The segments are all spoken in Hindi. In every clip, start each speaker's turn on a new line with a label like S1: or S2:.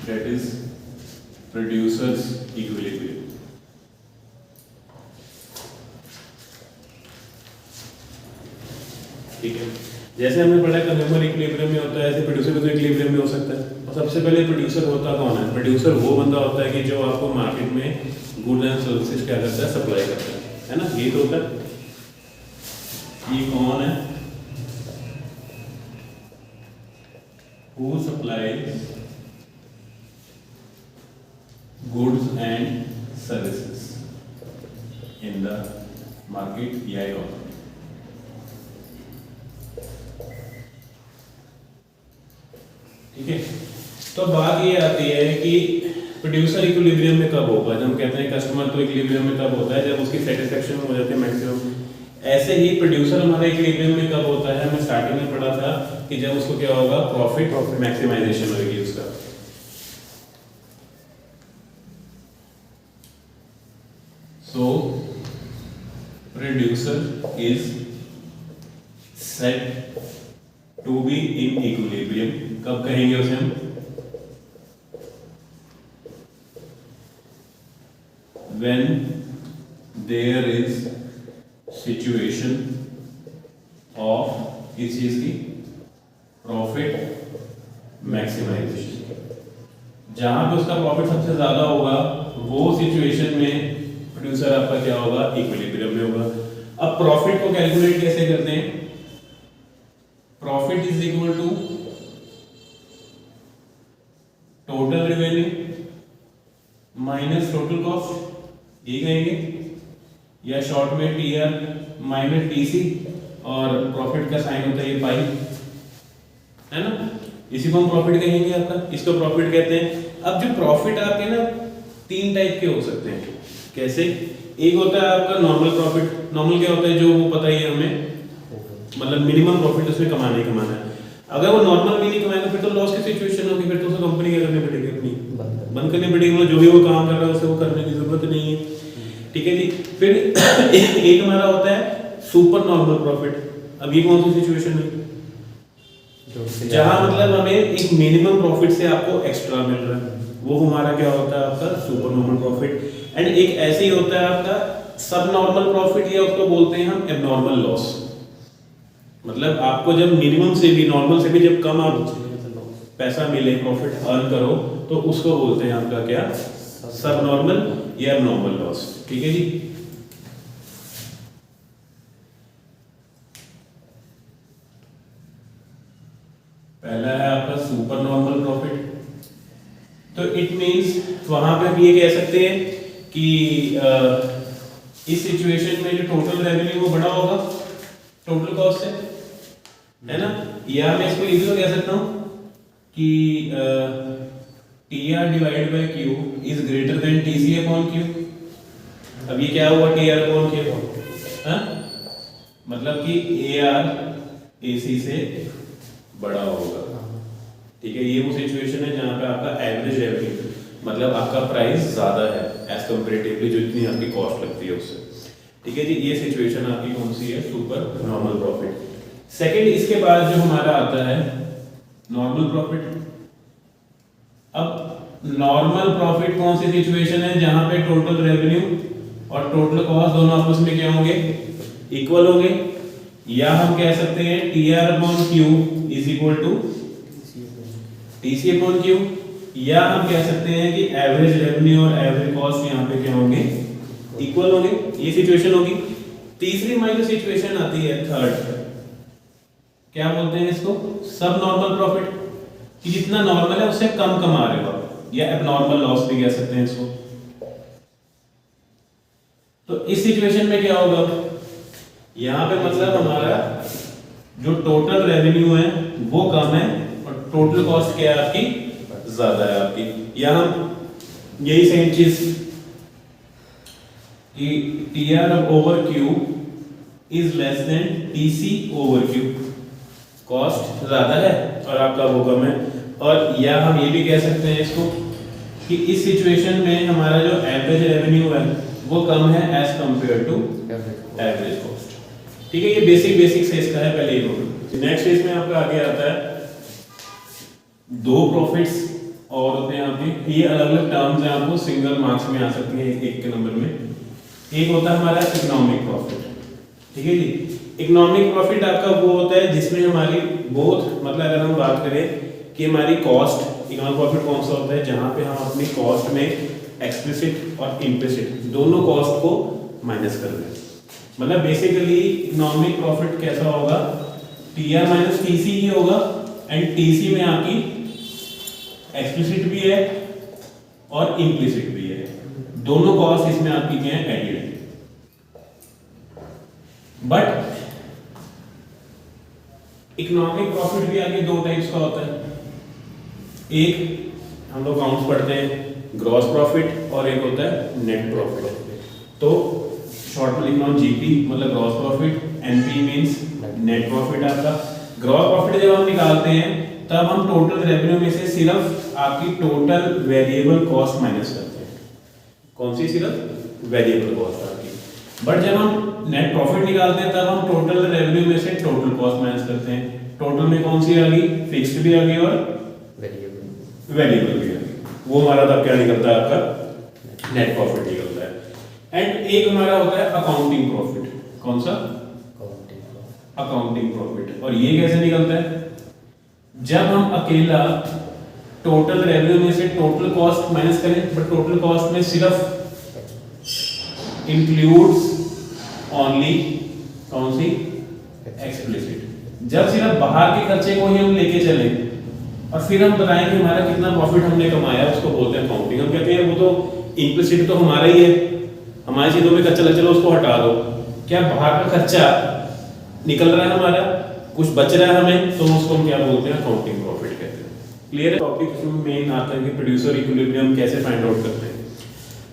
S1: that is producer's equilibrium. ठीक है, जैसे हमने पढ़ा कंज्यूमर इक्विलिब्रियम में होता है ऐसे प्रोड्यूसर का इक्विलिब्रियम में हो सकता है। और सबसे पहले प्रोड्यूसर होता कौन है? प्रोड्यूसर वो बंदा होता है कि जो आपको मार्केट में गुड्स एंड सर्विसेज क्या करता है, सप्लाई करता है ना, ये तो होता है। ये कौन है? Who supplies goods and services in the market या economy। ठीक है, तो बात ये आती है कि प्रोड्यूसर इक्विलिब्रियम में कब होगा? जब हम कहते हैं कस्टमर तो इक्विलिब्रियम में कब होता है? जब उसकी सेटिस्फेक्शन हो जाती है मैक्सिमम। ऐसे ही प्रोड्यूसर हमारे इक्विलिब्रियम में कब होता है? हमें स्टार्टिंग में पढ़ा था कि जब उसको क्या होगा, प्रॉफिट मैक्सिमाइजेशन होगी उसका। So producer is set to be in equilibrium. कब कहेंगे उसे हम? when there is situation of किस चीज की? Profit maximisation. जहां पे उसका प्रॉफिट सबसे ज्यादा होगा वो सिचुएशन में प्रोड्यूसर आपका क्या होगा? इक्विलिब्रियम में होगा। अब प्रॉफिट को कैलकुलेट कैसे करते हैं? Profit is equal to total revenue minus total cost, ये कहेंगे, या शॉर्ट में टीआर माइनस टीसी, और प्रॉफिट का साइन होता है ये पाई, है ना। इसी को हम प्रॉफिट कहेंगे आपका, इसको प्रॉफिट कहते हैं। अब जो प्रॉफिट आपके ना तीन टाइप के हो सकते हैं। कैसे? एक होता है आपका नॉर्मल प्रॉफिट। नॉर्मल क्या होता है? जो वो पता ही है हमें, मतलब मिनिमम प्रॉफिट उसमें कमाना ही कमाना है। अगर वो नॉर्मल भी नहीं कमाएगा फिर तो लॉस की सिचुएशन होगी, फिर तो उसको कंपनी क्या करनी पड़ेगी? अपनी बंद करनी पड़ेगी। मतलब जो भी वो काम कर रहा है उसे वो करने की जरूरत नहीं है। ठीक है जी। फिर एक हमारा होता है सुपर नॉर्मल प्रॉफिट। अब ये कौन सी सिचुएशन है? जहां मतलब हमें एक मिनिमम प्रॉफिट से आपको एक्स्ट्रा मिल रहा है, वो हमारा क्या होता है? आपका सुपर नॉर्मल प्रॉफिट। एंड एक ऐसे ही होता है आपका सब नॉर्मल प्रॉफिट, या उसको बोलते हैं हम एबनॉर्मल लॉस। मतलब आपको जब मिनिमम से भी, नॉर्मल से भी जब कम आप पैसा मिले, प्रॉफिट अर्न करो, तो उसको बोलते हैं आपका क्या? सब नॉर्मल या एबनॉर्मल लॉस। ठीक है जी। पहला है आपका सुपर नॉर्मल प्रॉफिट। तो इट मींस वहां पे हम ये कह सकते हैं कि इस सिचुएशन में जो टोटल रेवेन्यू वो बड़ा होगा टोटल कॉस्ट से, है ना। या मैं इसको इजीली कह सकता हूं कि T R divide by Q is greater than T C upon Q. अब ये क्या हुआ? टी आर अपॉन क्यू, मतलब कि ए आर ए सी से बड़ा होगा। ठीक है, ये वो सिचुएशन है जहां पे आपका एवरेज रेवेन्यू, मतलब आपका प्राइस ज्यादा है एज कंपेरेटिवली जो इतनी आपकी कॉस्ट लगती है उससे। ठीक है जी, ये सिचुएशन आपकी कौन सी है? Super normal profit. सेकंड, इसके बाद जो हमारा आता है नॉर्मल प्रॉफिट। अब नॉर्मल प्रॉफिट कौन सी सिचुएशन है? जहां पे टोटल रेवेन्यू और टोटल कॉस्ट दोनों आपस में क्या होंगे? इक्वल होंगे। या हम कह सकते हैं T R upon Q is equal to T C upon Q. या हम कह सकते हैं कि एवरेज रेवेन्यू और एवरेज कॉस्ट यहाँ पे क्या होंगे? इक्वल होंगे। ये सिचुएशन होगी। तीसरी हमारी सिचुएशन आती है थर्ड, क्या बोलते हैं इसको? सब नॉर्मल प्रॉफिट, कि जितना नॉर्मल है उससे कम कमा रहे हो आप, या एबनॉर्मल लॉस भी कह सकते हैं इसको। तो इस सिचुएशन में क्या होगा? यहां पे मतलब हमारा जो टोटल रेवेन्यू है वो कम है और टोटल कॉस्ट क्या है आपकी? ज्यादा है आपकी। या हम यही सेम चीज कि T R over Q is less than T C over Q. Cost ज्यादा है और आपका वो कम है। और या हम ये भी कह सकते हैं इसको कि इस सिचुएशन में हमारा जो एवरेज रेवेन्यू है वो कम है as compare to average cost. ठीक है, ये बेसिक से इसका है पहले ही नोट। नेक्स्ट इसमें आपका आगे आता है दो प्रॉफिट्स और होते हैं आपके, ये अलग अलग टर्म्स हैं, आपको सिंगल मार्क्स में आ सकती हैं एक के नंबर में। एक होता है हमारा इकोनॉमिक प्रॉफिट, ठीक है जी। इकोनॉमिक प्रॉफिट आपका वो होता है जिसमें हमारी बोथ, मतलब अगर हम बात करें कि हमारी कॉस्ट, इकोनॉमिक प्रॉफिट कौन सा होता है जहां पे हम अपनी कॉस्ट में एक्सप्लिसिट और इम्प्लिसिट दोनों कॉस्ट को माइनस कर रहे हैं। मतलब बेसिकली इकोनॉमिक प्रॉफिट कैसा होगा, टीआर माइनस टीसी ही होगा, एंड टीसी में आपकी एक्सप्लिसिट भी है और इम्प्लिसिट भी है, दोनों कॉस्ट इसमें आपकी क्या है, एडेड है। बट इकोनॉमिक प्रॉफिट भी आगे दो टाइप्स का होता है, एक हम लोग अकाउंट्स पढ़ते हैं ग्रॉस प्रॉफिट और एक होता है नेट प्रॉफिट। तो शॉर्ट में लिखना जीपी मतलब gross profit, NP means net profit आपका। ग्रॉस प्रॉफिट जब हम निकालते हैं तब हम टोटल रेवेन्यू में से सिर्फ आपकी टोटल वेरिएबल कॉस्ट माइनस करते हैं। कौन सी? सिर्फ वेरिएबल कॉस्ट आपकी। बट जब हम नेट प्रॉफिट निकालते हैं तब हम टोटल रेवेन्यू में से टोटल कॉस्ट माइनस करते हैं। टोटल में कौन सी आ गई? फिक्स्ड भी आ गई और वेरिएबल भी आ गई। वो हमारा तब क्या निकलता है? आपका नेट प्रॉफिट निकलता है। एंड एक हमारा होता है अकाउंटिंग प्रॉफिट। कौन सा? Accounting profit. और ये कैसे निकलता है? जब हम अकेला टोटल रेवेन्यू में से टोटल कॉस्ट माइनस करें, बट टोटल कॉस्ट में सिर्फ इंक्लूड्स ओनली कौन सी? एक्सप्लिसिट। जब सिर्फ बाहर के खर्चे को ही हम लेके चले और फिर हम बताएं कि हमारा कितना प्रॉफिट हमने कमाया, उसको बोलते हैं अकाउंटिंग। हम कहते हैं वो तो इम्प्लिसिट तो हमारा ही है, हमारी चीजों में खर्चा लग, चलो उसको हटा दो। क्या बाहर का खर्चा निकल रहा है हमारा, कुछ बच रहा है हमें, तो उसको हम क्या बोलते हैं? अकाउंटिंग प्रॉफिट कहते हैं। क्लियर है? टॉपिक इसमें मेन आता है कि प्रोड्यूसर इक्विलिब्रियम कैसे फाइंड आउट करते हैं,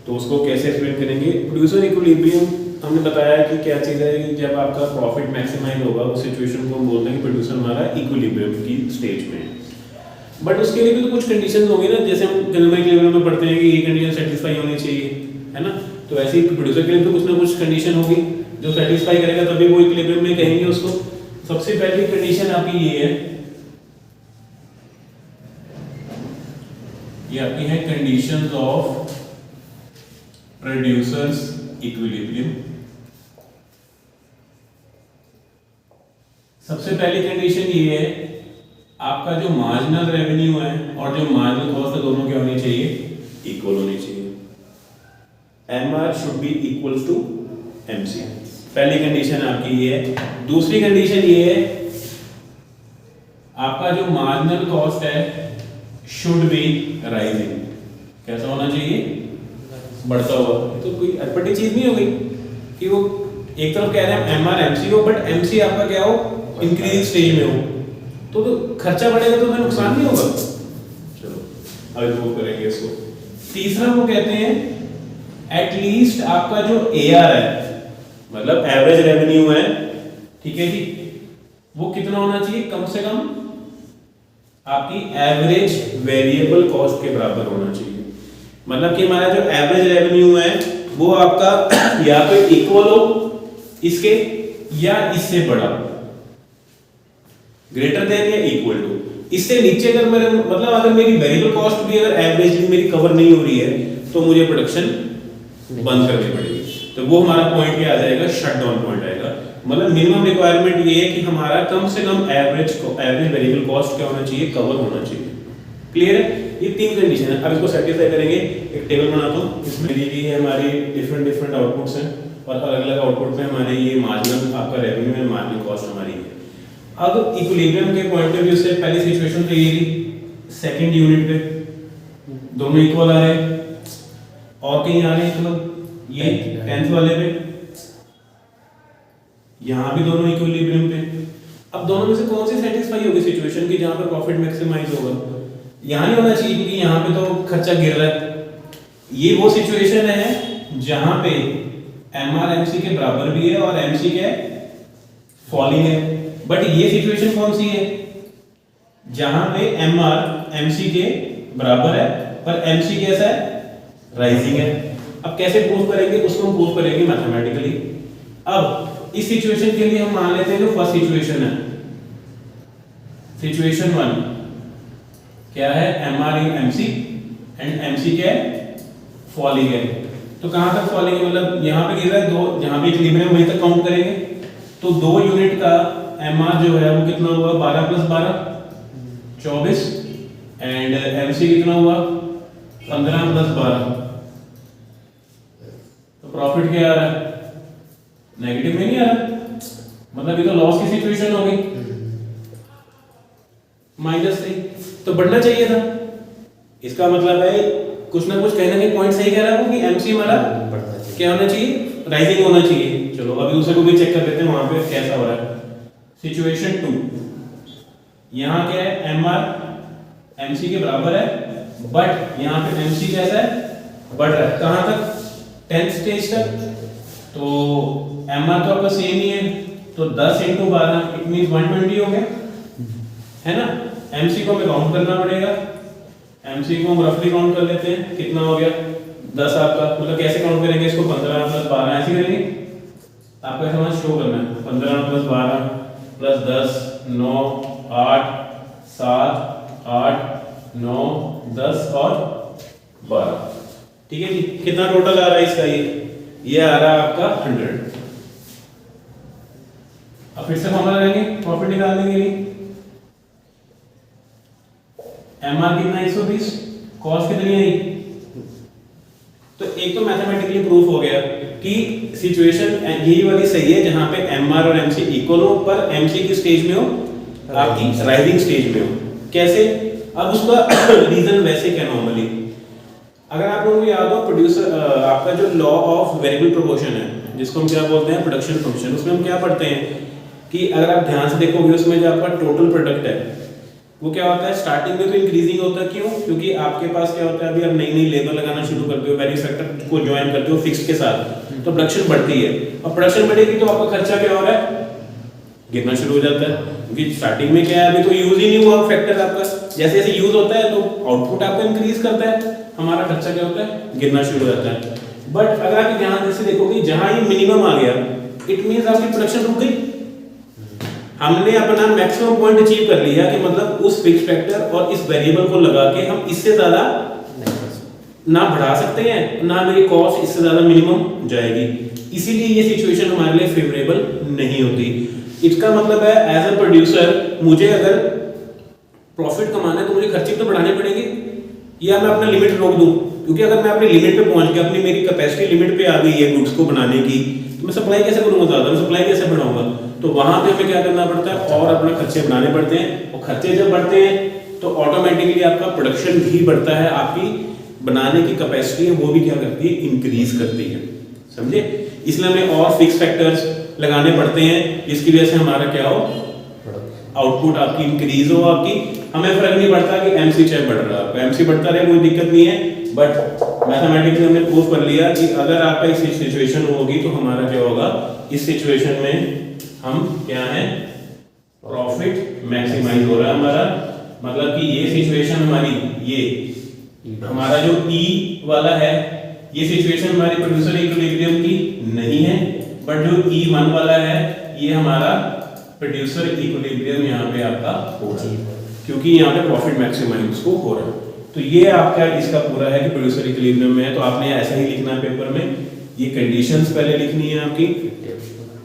S1: तो उसको कैसे एक्सप्लेन करेंगे। प्रोड्यूसर इक्विलिब्रियम हमने बताया कि क्या चीज़ है कि जब आपका प्रॉफिट मैक्सिमाइज होगा उस सिचुएशन को हम बोलते हैं कि प्रोड्यूसर हमारा इक्विलिब्रियम की स्टेज में है। बट उसके लिए भी तो कुछ कंडीशन होंगी ना, जैसे हम कंज्यूमर इक्विलिब्रियम में पढ़ते हैं कि ये कंडीशन सेटिस्फाई होनी चाहिए, है ना। तो ऐसे ही प्रोड्यूसर के लिए तो कुछ ना कुछ कंडीशन होगी जो सेटिस्फाई करेगा तभी वो इक्विलिब्रियम में कहेंगे उसको। सबसे पहली कंडीशन आपकी ये है, ये आपकी है कंडीशंस ऑफ प्रोड्यूसर्स इक्विलिब्रियम। सबसे पहली कंडीशन ये है, आपका जो मार्जिनल रेवेन्यू है और जो मार्जिनल कॉस्ट है दोनों क्या होनी चाहिए? इक्वल होनी चाहिए। MR should be equal to MC। पहली कंडीशन आपकी ये है। दूसरी कंडीशन ये है, आपका जो मार्जिनल कॉस्ट है शुड बी राइजिंग। कैसा होना चाहिए? बढ़ता हुआ। तो कोई अटपटी चीज नहीं हो गई कि वो एक तरफ कह रहे हैं MR MC हो, बट MC आपका क्या हो? इंक्रीजिंग स्टेज में हो, तो खर्चा बढ़ेगा तो हमें नुकसान नहीं होगा। चलो अभी प्रूव करेंगे इसको। तीसरा वो कहते हैं एटलीस्ट आपका जो AR है, मतलब एवरेज रेवेन्यू है, ठीक है जी, वो कितना होना चाहिए? कम से कम आपकी एवरेज वेरिएबल कॉस्ट के बराबर होना चाहिए। मतलब कि हमारा जो एवरेज रेवेन्यू है वो आपका या तो इक्वल हो इसके या इससे बड़ा, ग्रेटर देन या इक्वल टू। इससे नीचे अगर मेरे मतलब अगर मेरी वेरिएबल कॉस्ट भी अगर एवरेजली मेरी कवर नहीं हो रही है तो मुझे प्रोडक्शन बंद करनी पड़ेगी। तो वो हमारा पॉइंट क्या आ जाएगा? शट डाउन पॉइंट आएगा। मतलब मिनिमम रिक्वायरमेंट ये है कि हमारा कम से कम एवरेज वेरिएबल कॉस्ट क्या होना चाहिए? कवर होना चाहिए। क्लियर है? ये तीन कंडीशन है। अब इसको सेटिस्फाई करेंगे। एक टेबल बनाता हूँ, इसमें दी गई है हमारी डिफरेंट आउटपुट्स हैं और अलग अलग आउटपुट में हमारे ये मार्जिनल आपका रेवेन्यू है, मार्जिनल कॉस्ट हमारी है। अब इक्विलिब्रियम के पॉइंट ऑफ व्यू से पहली सिचुएशन तो ये थी, सेकंड यूनिट पे दोनों इक्वल आ रहे हैं, और कहीं आ रहे हैं मतलब ये 10th वाले पे, यहां भी दोनों इक्विलिब्रियम पे। अब दोनों में से कौन सी सेटिस्फाई होगी सिचुएशन की जहां पे प्रॉफिट मैक्सिमाइज होगा? यहां नहीं होना चाहिए क्योंकि यहां पे तो खर्चा गिर रहा है। ये वो सिचुएशन है जहां पे MR MC के बराबर भी है और MC के फॉलिंग है। बट ये सिचुएशन कौन सी है? जहां पे MR MC के बराबर है पर MC कैसा है? राइजिंग है। अब कैसे प्रूव करेंगे? उसको हम प्रूव करेंगे मैथमेटिकली। अब इस सिचुएशन के लिए हम मान लेते हैं जो फर्स्ट सिचुएशन है, सिचुएशन 1, क्या है MR in MC and MC क्या है फॉलिंग है। तो कहां तक फॉलिंग है, मतलब यहां पे गिर रहा है 2, जहां पे इक्विलिब्रियम वहीं तक काउंट करेंगे। तो 2 यूनिट का MR जो है वो कितना हुआ 12 + 12 24 एंड MC कितना हुआ 15 + 12। तो प्रॉफिट क्या आ रहा है नेगेटिव में नहीं आ रहा, मतलब ये तो लॉस की सिचुएशन हो गई -3। तो बढ़ना चाहिए था, इसका मतलब है कुछ ना कुछ कहने के पॉइंट सही कह रहा हूं कि MC हमारा क्या होना चाहिए राइजिंग होना चाहिए। चलो अभी दूसरे को भी चेक कर लेते हैं वहां पे कैसा हो रहा है। सिचुएशन 2, यहां क्या है MR MC के बराबर है, बट यहां पे MC कैसा है बढ़ रहा है, कहां तक 10th स्टेज तक। तो MR तो आपका सेम ही है, तो 10 × 12 इट मींस 120 हो गया है ना। MC को हमें काउंट करना पड़ेगा, MC को हम रफली काउंट कर लेते हैं, कितना हो गया 10 आपका, मतलब कैसे काउंट करेंगे इसको 15 + 12 ऐसे करेंगे, आपको ऐसा वहां शो करना है 15 + 12 + 10 9 8 7 8 9 10 और 12। ठीक है जी, कितना टोटल आ रहा है इसका, ये आ रहा है आपका 100। अब फिर से फॉर्मूला लेंगे प्रॉफिट निकालने के लिए। MR कितना 120, कॉस्ट कितनी आई। तो एक तो मैथमेटिकली प्रूफ हो गया कि सिचुएशन यही वाली सही है जहां पे MR और MC इक्वल हो, पर MC की स्टेज में हो आपकी राइजिंग स्टेज में हो। कैसे, अब उसका रीजन वैसे क्या नॉर्मली, अगर आप लोगों को याद हो प्रोड्यूसर आपका जो लॉ ऑफ वेरिएबल प्रोपोर्शन है जिसको हम क्या बोलते हैं प्रोडक्शन फंक्शन, उसमें हम क्या पढ़ते हैं कि अगर आप ध्यान से देखोगे उसमें जो आपका टोटल प्रोडक्ट है वो क्या होता है स्टार्टिंग में तो इंक्रीजिंग होता है। क्यों, क्योंकि आपके पास क्या होता है अभी आप नई नई लेबर लगाना शुरू करते हो, वेरियस फैक्टर को ज्वाइन करते हो फिक्स्ड के साथ, तो प्रोडक्शन बढ़ती है। और प्रोडक्शन बढ़ेगी तो आपका खर्चा क्या हो रहा है गिरना शुरू हो जाता है, क्योंकि स्टार्टिंग में क्या है अभी तो यूज ही नहीं हुआ फैक्टर आपका, जैसे जैसे यूज होता है तो आउटपुट आपका इंक्रीज करता है, हमारा खर्चा क्या होता है गिरना शुरू हो जाता है। बट अगर आप ध्यान से देखोगे जहां ये मिनिमम आ गया इट मींस आपकी प्रोडक्शन रुक गई, हमने अपना मैक्सिमम पॉइंट अचीव कर लिया कि मतलब उस फिक्स फैक्टर और इस वेरिएबल को लगा के हम इससे ज्यादा ना बढ़ा सकते हैं, ना मेरी कॉस्ट इससे ज्यादा मिनिमम जाएगी, इसीलिए ये सिचुएशन हमारे लिए फेवरेबल नहीं होती। इसका मतलब है एज अ प्रोड्यूसर मुझे अगर प्रॉफिट कमाना है तो मुझे खर्चे तो बढ़ाने पड़ेंगे, या मैं अपना लिमिट रोक दूं, क्योंकि अगर मैं अपनी लिमिट पे पहुंच गया, अपनी मेरी कैपेसिटी लिमिट पे आ गई है गुड्स को बनाने की, तो मैं सप्लाई कैसे करूंगा ज्यादा, मैं सप्लाई कैसे बढ़ाऊंगा, तो वहां पे हमें क्या करना पड़ता है और अपने खर्चे बढ़ाने पड़ते हैं, और खर्चे जब बढ़ते हैं तो ऑटोमेटिकली आपका प्रोडक्शन भी बढ़ता है, आपकी बनाने की कैपेसिटी है वो भी क्या करती है इंक्रीज करती है, समझे। इसलिए हमें और फिक्स फैक्टर्स लगाने पड़ते हैं जिसकी वजह से हमारा क्या हो आउटपुट आपकी इंक्रीज हो, आपकी हमें फर्क नहीं पड़ता कि MC चाहे बढ़ रहा है, MC बढ़ता रहे कोई दिक्कत नहीं है, बट मैथमेटिकली हमने प्रूव कर लिया कि अगर आपका इस सिचुएशन होगी तो हमारा क्या होगा इस सिचुएशन में हम क्या है प्रॉफिट मैक्सिमाइज हो रहा है हमारा, मतलब कि ये सिचुएशन हमारी ये हमारा जो E वाला है ये सिचुएशन हमारी प्रोड्यूसर इक्विलिब्रियम की नहीं है, बट जो E1 वाला है ये हमारा प्रोड्यूसर इक्विलिब्रियम यहाँ पे आपका हो रहा है, क्योंकि यहाँ पे प्रॉफिट मैक्सिमाइज उसको हो रहा है। तो ये आपका इसका पूरा है कि प्रोड्यूसर इक्विलिब्रियम में है, तो आपने ऐसा ही लिखना है पेपर में, ये कंडीशंस पहले लिखनी है आपकी,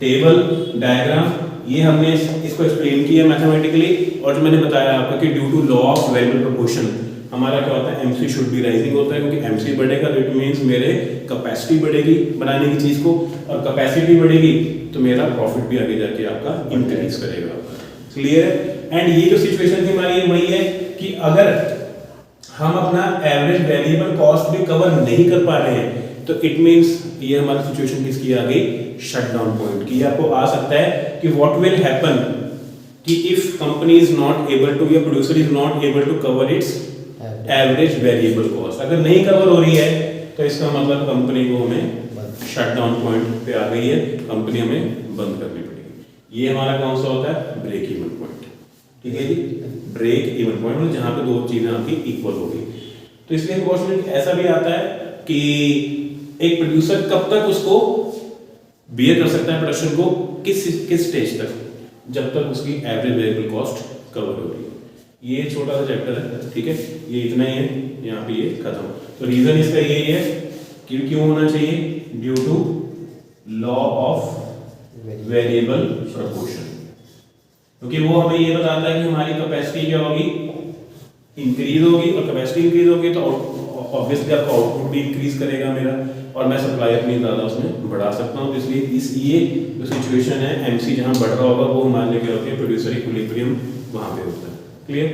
S1: टेबल डायग्राम ये हमने इसको एक्सप्लेन किया मैथमेटिकली, और जो मैंने बताया आपको कि due to law of variable proportion हमारा क्या होता है MC शुड बी राइजिंग होता है, क्योंकि MC बढ़ेगा तो इट मींस मेरे कैपेसिटी बढ़ेगी बनाने की चीज को, और कैपेसिटी बढ़ेगी तो मेरा प्रॉफिट भी आगे जाके आपका इंक्रीज करेगा। क्लियर। एंड ये जो सिचुएशन थी हमारी वही है कि अगर हम अपना एवरेज वेरिएबल कॉस्ट भी कवर नहीं कर पा रहे हैं तो इट मींस ये हमारी सिचुएशन किसकी आ गई शटडाउन पॉइंट की। आपको आ सकता है कि व्हाट विल हैपन कि if company is not able to या producer is not able to cover its average variable cost, अगर नहीं कवर हो रही है तो इसका मतलब कंपनी को हमें शटडाउन पॉइंट पे आ गई है, कंपनी हमें बंद करनी पड़ेगी। ये हमारा कौन सा होता है ब्रेक इवन पॉइंट, ठीक है जी, ब्रेक इवन पॉइंट जहां पे दो चीजें आपकी इक्वल होगी। तो इसलिए क्वेश्चन ऐसा भी आता है कि एक प्रोड्यूसर कब तक उसको बियर कर सकता है प्रोडक्शन को, किस स्टेज तक, जब तक उसकी एवरेज वेरिएबल कॉस्ट कवर हो रही है। ये छोटा सा चैप्टर है, ठीक है, ये इतना ही है, यहाँ पे ये खत्म। तो रीजन इसका यही है कि क्यों होना चाहिए, due to law of variable proportion, क्योंकि वो हमें ये बताता है कि हमारी कैपेसिटी क्या होगी, इंक्रीज होगी, और कैपेसिटी इंक्रीज होगी तो ऑब्वियसली आपका आउटपुट भी इंक्रीज करेगा मेरा, और मैं सप्लाई अपनी ज़्यादा उसमें बढ़ा सकता हूँ। तो इसलिए ये जो सिचुएशन है एमसी जहाँ बढ़ रहा होगा वो हमारे लिए क्या होती है, प्रोड्यूसर इक्विलिब्रियम वहाँ पे होता है। क्लियर।